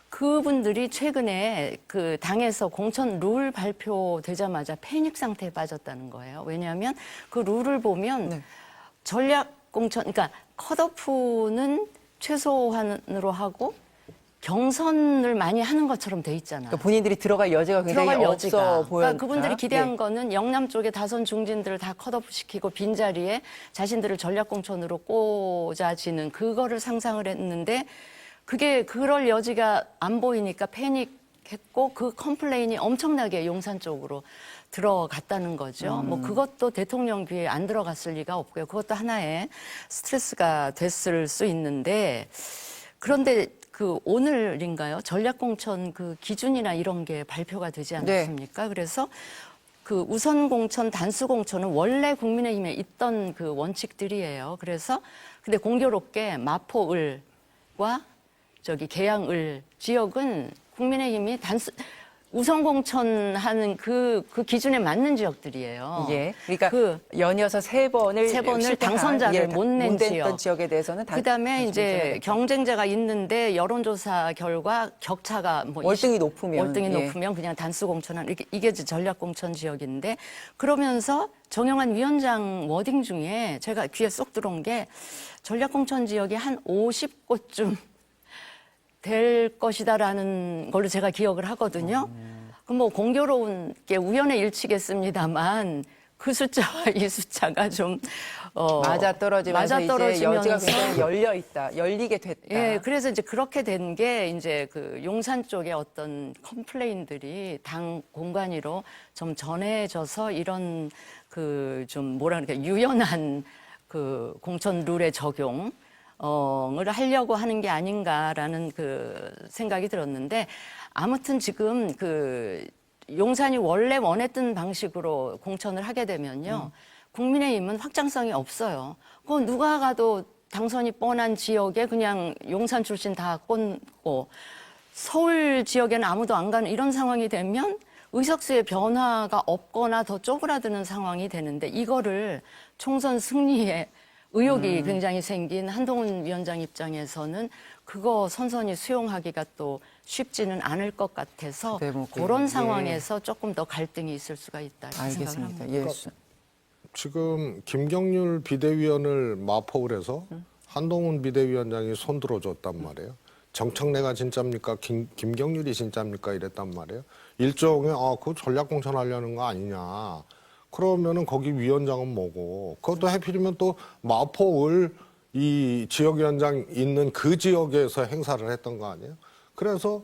그분들이 최근에 그 당에서 공천 룰 발표되자마자 패닉 상태에 빠졌다는 거예요. 왜냐하면 그 룰을 보면 전략 공천, 그러니까 컷오프는 최소한으로 하고 경선을 많이 하는 것처럼 돼 있잖아요. 그러니까 본인들이 들어갈 여지가 굉장히 들어갈 없어 여지가. 보였다. 그러니까 그분들이 기대한 거는 영남 쪽에 다선 중진들을 다 컷오프시키고 빈자리에 자신들을 전략공천으로 꽂아지는 그거를 상상을 했는데 그게 그럴 여지가 안 보이니까 패닉했고 그 컴플레인이 엄청나게 용산 쪽으로 들어갔다는 거죠. 뭐 그것도 대통령 귀에 안 들어갔을 리가 없고요. 그것도 하나의 스트레스가 됐을 수 있는데 그런데 그 오늘인가요? 전략공천 그 기준이나 이런 게 발표가 되지 않았습니까? 그래서 그 우선공천, 단수공천은 원래 국민의힘에 있던 그 원칙들이에요. 그래서 근데 공교롭게 마포을과 계양을 지역은 국민의힘이 우선 공천하는 그 기준에 맞는 지역들이에요. 예. 그러니까 연이어서 세 번을 당선자를 못 낸 지역에 대해서는 그다음에 이제 경쟁자가 있는데 여론조사 결과 격차가 뭐 월등히 높으면 그냥 단수 공천한 이게 이제 전략 공천 지역인데 그러면서 정영환 위원장 워딩 중에 제가 귀에 쏙 들어온 게 전략 공천 지역이 한 50곳쯤 될 것이다라는 걸로 제가 기억을 하거든요. 그럼 뭐 공교로운 게 우연의 일치겠습니다만 그 숫자와 이 숫자가 좀 맞아떨어지면서 이제 여지가 굉장히 열리게 됐다. 예, 그래서 이제 그렇게 된 게 이제 그 용산 쪽에 어떤 컴플레인들이 당 공관위로 좀 전해져서 이런 그 좀 뭐라 그럴까 유연한 그 공천 룰의 적용. 을 하려고 하는 게 아닌가라는 그 생각이 들었는데 아무튼 지금 그 용산이 원래 원했던 방식으로 공천을 하게 되면요. 국민의힘은 확장성이 없어요. 그건 누가 가도 당선이 뻔한 지역에 그냥 용산 출신 다 꽂고 서울 지역에는 아무도 안 가는 이런 상황이 되면 의석수의 변화가 없거나 더 쪼그라드는 상황이 되는데 이거를 총선 승리에 의혹이 굉장히 생긴 한동훈 위원장 입장에서는 그거 선선히 수용하기가 또 쉽지는 않을 것 같아서 네, 뭐, 그런 예. 상황에서 조금 더 갈등이 있을 수가 있다. 생각을 알겠습니다. 합니다. 예. 지금 김경률 비대위원을 마포를 해서 한동훈 비대위원장이 손들어줬단 말이에요. 정청래가 진짜입니까? 김경률이 진짜입니까? 이랬단 말이에요. 일종의 그거 전략공천하려는 거 아니냐. 그러면은 거기 위원장은 뭐고 그것도 해필이면 또 마포을 이 지역위원장 있는 그 지역에서 행사를 했던 거 아니에요? 그래서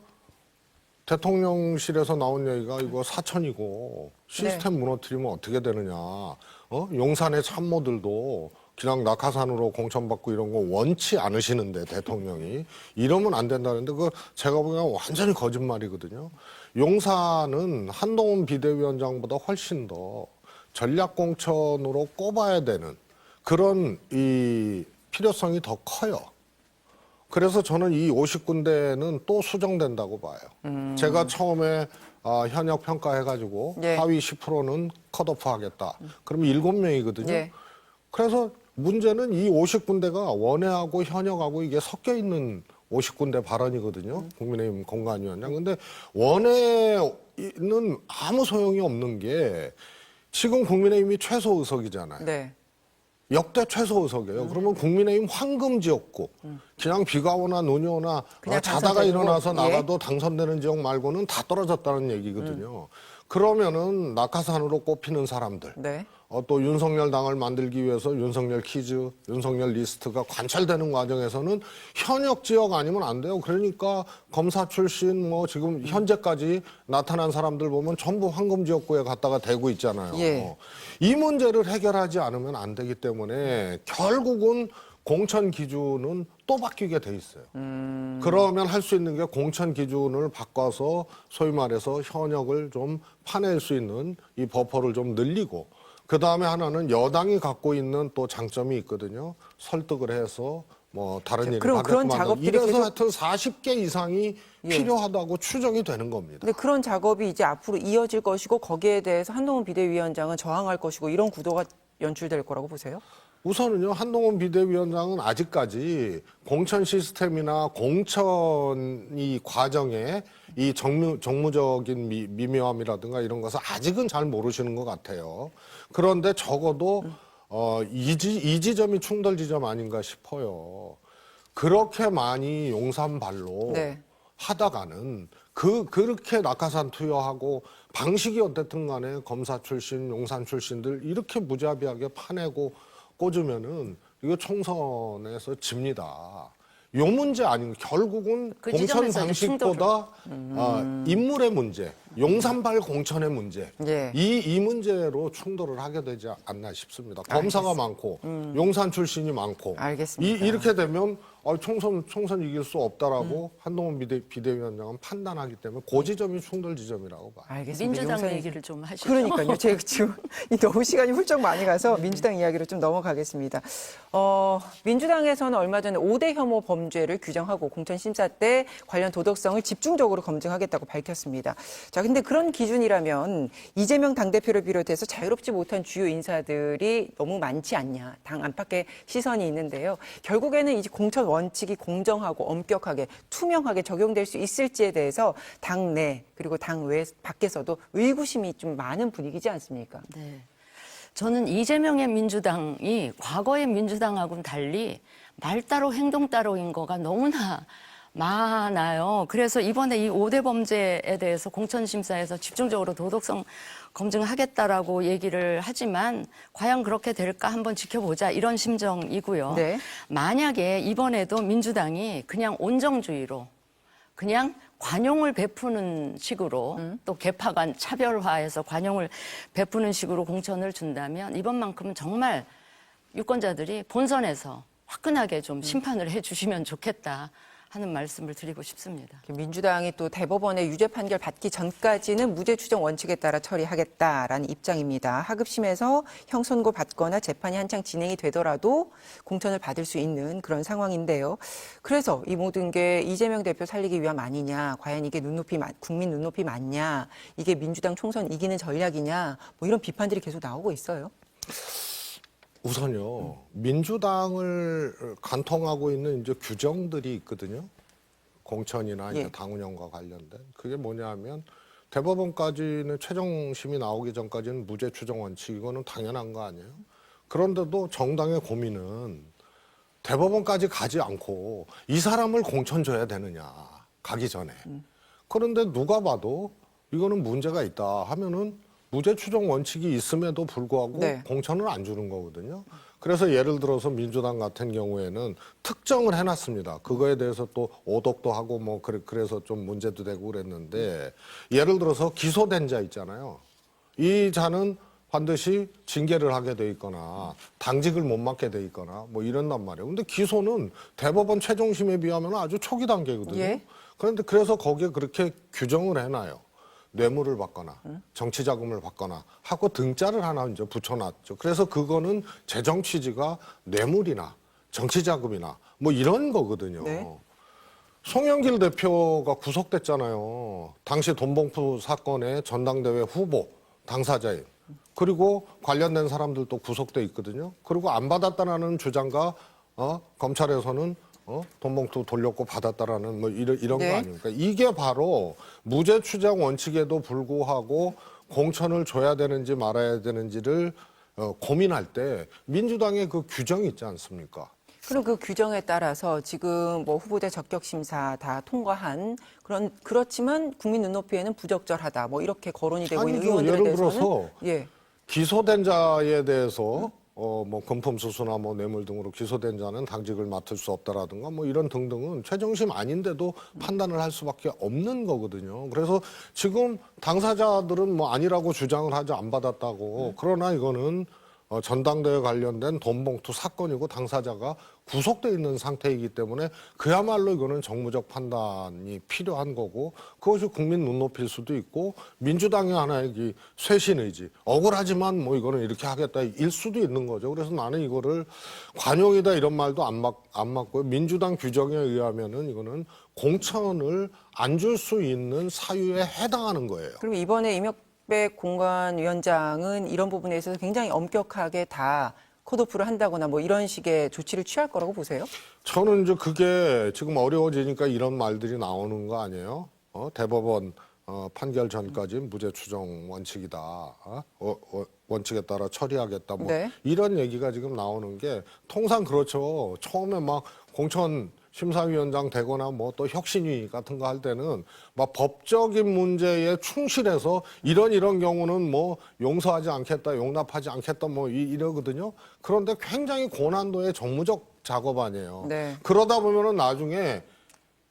대통령실에서 나온 얘기가 이거 사천이고 시스템 무너뜨리면 어떻게 되느냐. 용산의 참모들도 그냥 낙하산으로 공천받고 이런 거 원치 않으시는데 대통령이 이러면 안 된다는데 그거 제가 보기엔 완전히 거짓말이거든요. 용산은 한동훈 비대위원장보다 훨씬 더 전략공천으로 꼽아야 되는 그런 이 필요성이 더 커요. 그래서 저는 이 50군데는 또 수정된다고 봐요. 제가 처음에 현역 평가해가지고 예. 하위 10%는 컷오프 하겠다. 그러면 7명이거든요. 예. 그래서 문제는 이 50군데가 원외하고 현역하고 이게 섞여 있는 50군데 발언이거든요. 국민의힘 공관위원장. 근데 원외는 아무 소용이 없는 게 지금 국민의힘이 최소 의석이잖아요. 네. 역대 최소 의석이에요. 그러면 국민의힘 황금 지역구, 그냥 비가 오나 눈이 오나 그냥 자다가 당선되고, 일어나서 예. 나가도 당선되는 지역 말고는 다 떨어졌다는 얘기거든요. 그러면은 낙하산으로 꼽히는 사람들, 네. 또 윤석열 당을 만들기 위해서 윤석열 퀴즈, 윤석열 리스트가 관찰되는 과정에서는 현역 지역 아니면 안 돼요. 그러니까 검사 출신 뭐 지금 현재까지 나타난 사람들 보면 전부 황금 지역구에 갔다가 대고 있잖아요. 예. 이 문제를 해결하지 않으면 안 되기 때문에 결국은 공천 기준은 또 바뀌게 돼 있어요. 그러면 할 수 있는 게 공천 기준을 바꿔서 소위 말해서 현역을 좀 파낼 수 있는 이 버퍼를 좀 늘리고 그 다음에 하나는 여당이 갖고 있는 또 장점이 있거든요. 설득을 해서 뭐 다른 일이 그럼 그런 받게끔 작업들이 이래서 계속- 하여튼 40개 이상이 예. 필요하다고 추정이 되는 겁니다. 근데 그런 작업이 이제 앞으로 이어질 것이고 거기에 대해서 한동훈 비대위원장은 저항할 것이고 이런 구도가 연출될 거라고 보세요? 우선은요, 한동훈 비대위원장은 아직까지 공천 시스템이나 공천 이 과정에 이 정무적인 미묘함이라든가 이런 것을 아직은 잘 모르시는 것 같아요. 그런데 적어도 이 지점이 충돌 지점 아닌가 싶어요. 그렇게 많이 용산발로 네. 하다가는 그렇게 낙하산 투여하고 방식이 어쨌든 간에 검사 출신, 용산 출신들 이렇게 무자비하게 파내고 꽂으면은 이거 총선에서 집니다. 요 문제 아닌 결국은 그 공천 지점에서 이제 방식보다 인물의 문제, 용산발 공천의 문제 예. 이 문제로 충돌을 하게 되지 않나 싶습니다. 검사가 많고 용산 출신이 많고 알겠습니다. 이렇게 되면 총선 이길 수 없다라고 한동훈 비대위원장은 판단하기 때문에 그 지점이 충돌 지점이라고 봐요. 알겠습니다. 민주당 용산- 얘기를 좀 하시죠. 그러니까요. 제가 지금 너무 시간이 훌쩍 많이 가서 민주당 이야기로 좀 넘어가겠습니다. 민주당에서는 얼마 전에 5대 혐오 범죄를 규정하고 공천심사 때 관련 도덕성을 집중적으로 검증하겠다고 밝혔습니다. 자, 근데 그런 기준이라면 이재명 당대표를 비롯해서 자유롭지 못한 주요 인사들이 너무 많지 않냐. 당 안팎의 시선이 있는데요. 결국에는 이제 공천 원칙이 공정하고 엄격하게 투명하게 적용될 수 있을지에 대해서 당내 그리고 당 외 밖에서도 의구심이 좀 많은 분위기지 않습니까? 네. 저는 이재명의 민주당이 과거의 민주당하고는 달리 말 따로 행동 따로인 거가 너무나 많아요. 그래서 이번에 이 5대 범죄에 대해서 공천심사에서 집중적으로 도덕성 검증하겠다라고 얘기를 하지만 과연 그렇게 될까 한번 지켜보자 이런 심정이고요. 네. 만약에 이번에도 민주당이 그냥 온정주의로 그냥 관용을 베푸는 식으로 또 계파간 차별화해서 관용을 베푸는 식으로 공천을 준다면 이번만큼은 정말 유권자들이 본선에서 화끈하게 좀 심판을 해 주시면 좋겠다 하는 말씀을 드리고 싶습니다. 민주당이 또 대법원의 유죄 판결 받기 전까지는 무죄 추정 원칙에 따라 처리하겠다라는 입장입니다. 하급심에서 형선고 받거나 재판이 한창 진행이 되더라도 공천을 받을 수 있는 그런 상황인데요. 그래서 이 모든 게 이재명 대표 살리기 위함 아니냐, 과연 이게 국민 눈높이 맞냐, 이게 민주당 총선 이기는 전략이냐, 뭐 이런 비판들이 계속 나오고 있어요. 우선요, 민주당을 관통하고 있는 이제 규정들이 있거든요. 공천이나 이제 예. 당 운영과 관련된. 그게 뭐냐면 대법원까지는 최종심이 나오기 전까지는 무죄 추정 원칙, 이거는 당연한 거 아니에요? 그런데도 정당의 고민은 대법원까지 가지 않고 이 사람을 공천 줘야 되느냐, 가기 전에. 그런데 누가 봐도 이거는 문제가 있다 하면은 무죄 추정 원칙이 있음에도 불구하고 네. 공천을 안 주는 거거든요. 그래서 예를 들어서 민주당 같은 경우에는 특정을 해놨습니다. 그거에 대해서 또 오독도 하고 뭐 그래서 좀 문제도 되고 그랬는데, 예를 들어서 기소된 자 있잖아요. 이 자는 반드시 징계를 하게 돼 있거나 당직을 못 맡게 돼 있거나 뭐 이런단 말이에요. 근데 기소는 대법원 최종심에 비하면 아주 초기 단계거든요. 예. 그런데 그래서 거기에 그렇게 규정을 해놔요. 뇌물을 받거나 정치 자금을 받거나 하고 등자를 하나 이제 붙여놨죠. 그래서 그거는 재정 취지가 뇌물이나 정치 자금이나 뭐 이런 거거든요. 네. 송영길 대표가 구속됐잖아요. 당시 돈봉투 사건의 전당대회 후보 당사자인, 그리고 관련된 사람들도 구속돼 있거든요. 그리고 안 받았다라는 주장과 검찰에서는 돈봉투 돌렸고 받았다라는 뭐 이런 네. 거 아닙니까? 이게 바로 무죄 추정 원칙에도 불구하고 공천을 줘야 되는지 말아야 되는지를 고민할 때 민주당의 그 규정이 있지 않습니까? 그럼 그 규정에 따라서 지금 뭐 후보자 적격 심사 다 통과한 그렇지만 국민 눈높이에는 부적절하다, 뭐 이렇게 거론이 되고 있는 아니죠. 의원들에 예를 대해서는 들어서 예. 기소된 자에 대해서 뭐 금품 수수나 뭐 뇌물 등으로 기소된 자는 당직을 맡을 수 없다라든가 뭐 이런 등등은 최종심 아닌데도 판단을 할 수밖에 없는 거거든요. 그래서 지금 당사자들은 뭐 아니라고 주장을 하죠. 안 받았다고. 그러나 이거는 전당대회 관련된 돈봉투 사건이고 당사자가 구속돼 있는 상태이기 때문에 그야말로 이거는 정무적 판단이 필요한 거고, 그것이 국민 눈높이일 수도 있고 민주당의 하나의 쇄신 의지, 억울하지만 뭐 이거는 이렇게 하겠다 일 수도 있는 거죠. 그래서 나는 이거를 관용이다 이런 말도 안 맞고요. 민주당 규정에 의하면은 이거는 공천을 안 줄 수 있는 사유에 해당하는 거예요. 그럼 이번에 이명백 공관위원장은 이런 부분에 있어서 굉장히 엄격하게 다 컷오프를 한다거나 뭐 이런 식의 조치를 취할 거라고 보세요? 저는 이제 그게 지금 어려워지니까 이런 말들이 나오는 거 아니에요? 대법원 판결 전까지 무죄 추정 원칙이다. 원칙에 따라 처리하겠다. 뭐 네. 이런 얘기가 지금 나오는 게 통상 그렇죠. 처음에 막 공천 심사위원장 되거나 뭐 또 혁신위 같은 거 할 때는 막 법적인 문제에 충실해서 이런 경우는 뭐 용서하지 않겠다, 용납하지 않겠다 뭐 이러거든요. 그런데 굉장히 고난도의 정무적 작업 아니에요. 네. 그러다 보면은 나중에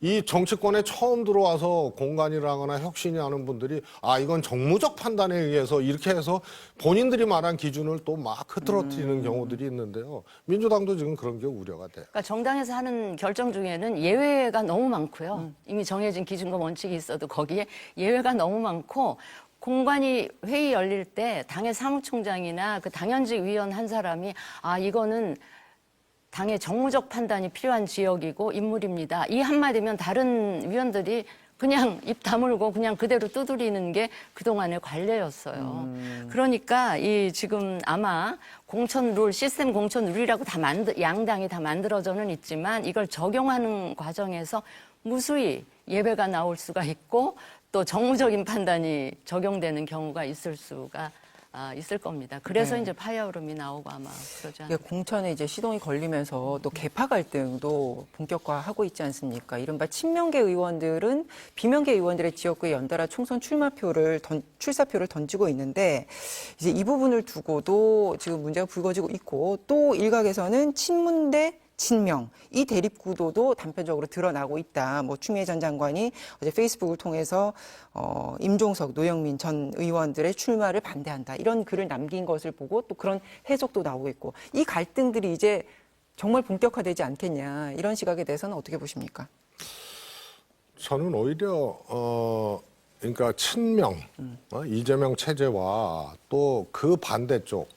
이 정치권에 처음 들어와서 공관이라거나 혁신이 하는 분들이 이건 정무적 판단에 의해서 이렇게 해서 본인들이 말한 기준을 또 막 흐트러뜨리는 경우들이 있는데요. 민주당도 지금 그런 게 우려가 돼요. 그러니까 정당에서 하는 결정 중에는 예외가 너무 많고요. 이미 정해진 기준과 원칙이 있어도 거기에 예외가 너무 많고, 공관위 회의 열릴 때 당의 사무총장이나 그 당연직 위원 한 사람이 이거는 당의 정무적 판단이 필요한 지역이고 인물입니다. 이 한마디면 다른 위원들이 그냥 입 다물고 그냥 그대로 두드리는 게 그동안의 관례였어요. 그러니까 지금 아마 공천 룰, 시스템 공천 룰이라고 양당이 다 만들어져는 있지만 이걸 적용하는 과정에서 무수히 예외가 나올 수가 있고 또 정무적인 판단이 적용되는 경우가 있을 수가 있을 겁니다. 그래서 네. 이제 파열음이 나오고 아마 그러지 이게 않을까. 공천에 이제 시동이 걸리면서 또 계파 갈등도 본격화하고 있지 않습니까? 이른바 친명계 의원들은 비명계 의원들의 지역구에 연달아 총선 출사표를 던지고 있는데, 이제 이 부분을 두고도 지금 문제가 불거지고 있고, 또 일각에서는 친문 대 친명, 이 대립 구도도 단편적으로 드러나고 있다. 뭐 추미애 전 장관이 어제 페이스북을 통해서 임종석, 노영민 전 의원들의 출마를 반대한다, 이런 글을 남긴 것을 보고 또 그런 해석도 나오고 있고, 이 갈등들이 이제 정말 본격화되지 않겠냐, 이런 시각에 대해서는 어떻게 보십니까? 저는 오히려 그러니까 친명, 이재명 체제와 또 그 반대쪽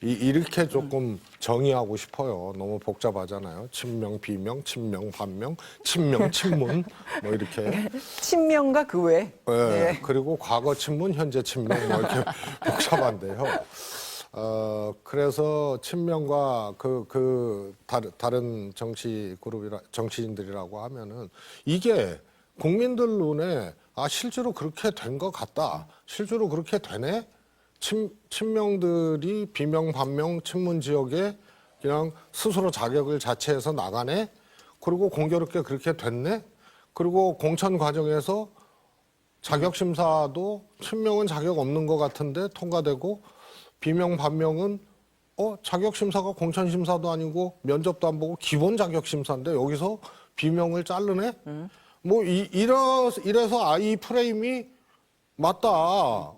이렇게 조금 정의하고 싶어요. 너무 복잡하잖아요. 친명, 비명, 친명, 반명, 친명, 친문 뭐 이렇게. 친명과 그 외. 네. 그리고 과거 친문, 현재 친명 뭐 이렇게 복잡한데요. 그래서 친명과 다른 정치 정치인들이라고 하면은 이게 국민들 눈에 실제로 그렇게 된 것 같다. 실제로 그렇게 되네? 친명들이 비명, 반명, 친문 지역에 그냥 스스로 자격을 자체해서 나가네? 그리고 공교롭게 그렇게 됐네? 그리고 공천 과정에서 자격심사도 친명은 자격 없는 것 같은데 통과되고 비명, 반명은 자격심사가 공천심사도 아니고 면접도 안 보고 기본 자격심사인데 여기서 비명을 자르네? 뭐 이래서 이 프레임이 맞다.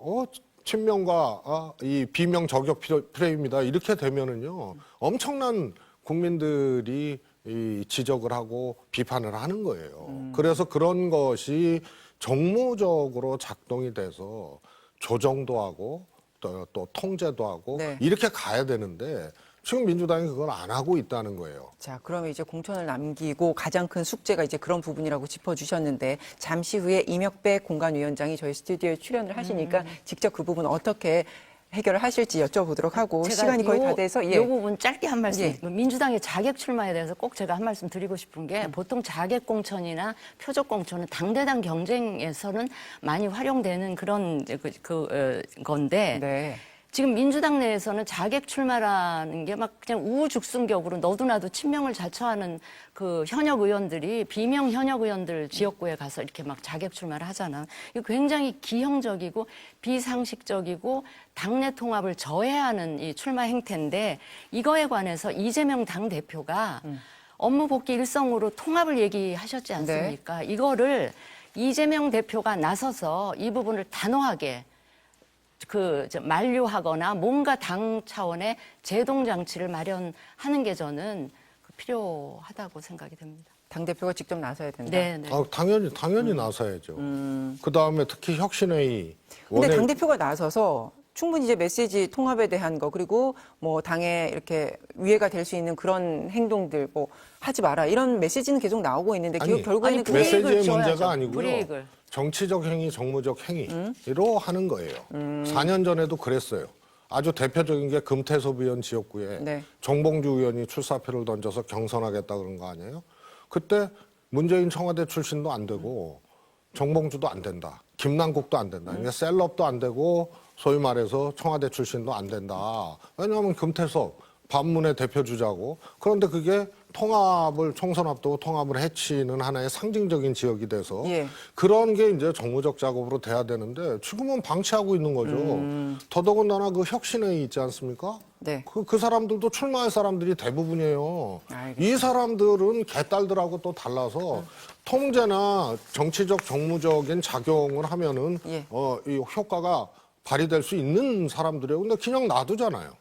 친명과 이 비명 저격 프레임이다. 이렇게 되면은요 엄청난 국민들이 이 지적을 하고 비판을 하는 거예요. 그래서 그런 것이 정무적으로 작동이 돼서 조정도 하고 또 통제도 하고 네. 이렇게 가야 되는데 지금 민주당이 그걸 안 하고 있다는 거예요. 자, 그러면 이제 공천을 남기고 가장 큰 숙제가 이제 그런 부분이라고 짚어주셨는데 잠시 후에 이명배 공관위원장이 저희 스튜디오에 출연을 하시니까 직접 그 부분 어떻게 해결을 하실지 여쭤보도록 하고 시간이 거의 다 돼서 이 부분 짧게 한 말씀. 예. 민주당의 자객 출마에 대해서 꼭 제가 한 말씀 드리고 싶은 게 보통 자객 공천이나 표적 공천은 당대당 경쟁에서는 많이 활용되는 그런 건데 네. 지금 민주당 내에서는 자객 출마라는 게 막 그냥 우후죽순격으로 너도나도 친명을 자처하는 그 현역 의원들이 비명 현역 의원들 지역구에 가서 이렇게 막 자객 출마를 하잖아. 이거 굉장히 기형적이고 비상식적이고 당내 통합을 저해하는 이 출마 행태인데 이거에 관해서 이재명 당대표가 업무 복귀 일성으로 통합을 얘기하셨지 않습니까? 이거를 이재명 대표가 나서서 이 부분을 단호하게 만류하거나 뭔가 당 차원의 제동 장치를 마련하는 게 저는 필요하다고 생각이 됩니다. 당대표가 직접 나서야 된다. 네, 네. 당연히 나서야죠. 그 다음에 특히 혁신회의. 근데 당대표가 나서서 충분히 이제 메시지 통합에 대한 거 그리고 뭐 당에 이렇게 위해가 될 수 있는 그런 행동들 뭐 하지 마라 이런 메시지는 계속 나오고 있는데 결국에는 그 메시지의 줘야죠. 문제가 아니고요. 불이익을. 정치적 행위, 정무적 행위로 하는 거예요. 4년 전에도 그랬어요. 아주 대표적인 게 금태섭 의원 지역구에 네. 정봉주 의원이 출사표를 던져서 경선하겠다 그런 거 아니에요? 그때 문재인 청와대 출신도 안 되고 정봉주도 안 된다. 김남국도 안 된다. 그러니까 셀럽도 안 되고 소위 말해서 청와대 출신도 안 된다. 왜냐하면 금태섭 반문의 대표 주자고. 그런데 그게 총선 앞두고 통합을 해치는 하나의 상징적인 지역이 돼서 예. 그런 게 이제 정무적 작업으로 돼야 되는데 지금은 방치하고 있는 거죠. 더더군다나 그 혁신회의 있지 않습니까? 네. 그 사람들도 출마할 사람들이 대부분이에요. 알겠습니다. 이 사람들은 개딸들하고 또 달라서 통제나 정치적 정무적인 작용을 하면은 예. 이 효과가 발휘될 수 있는 사람들이에요. 근데 그냥 놔두잖아요.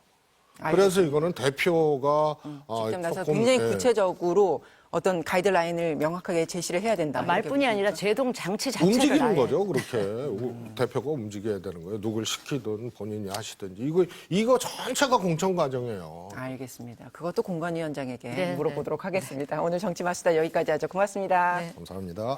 그래서 이거는 대표가 직접 나서 조금, 굉장히 구체적으로 어떤 가이드라인을 명확하게 제시를 해야 된다. 말뿐이 아니라 제동 장치 자체를 움직이는 아예. 거죠. 그렇게 대표가 움직여야 되는 거예요. 누굴 시키든 본인이 하시든지 이거 전체가 공천 과정이에요. 알겠습니다. 그것도 공관위원장에게 네, 물어보도록 하겠습니다. 오늘 정치마스터 여기까지 하죠. 고맙습니다. 네. 감사합니다.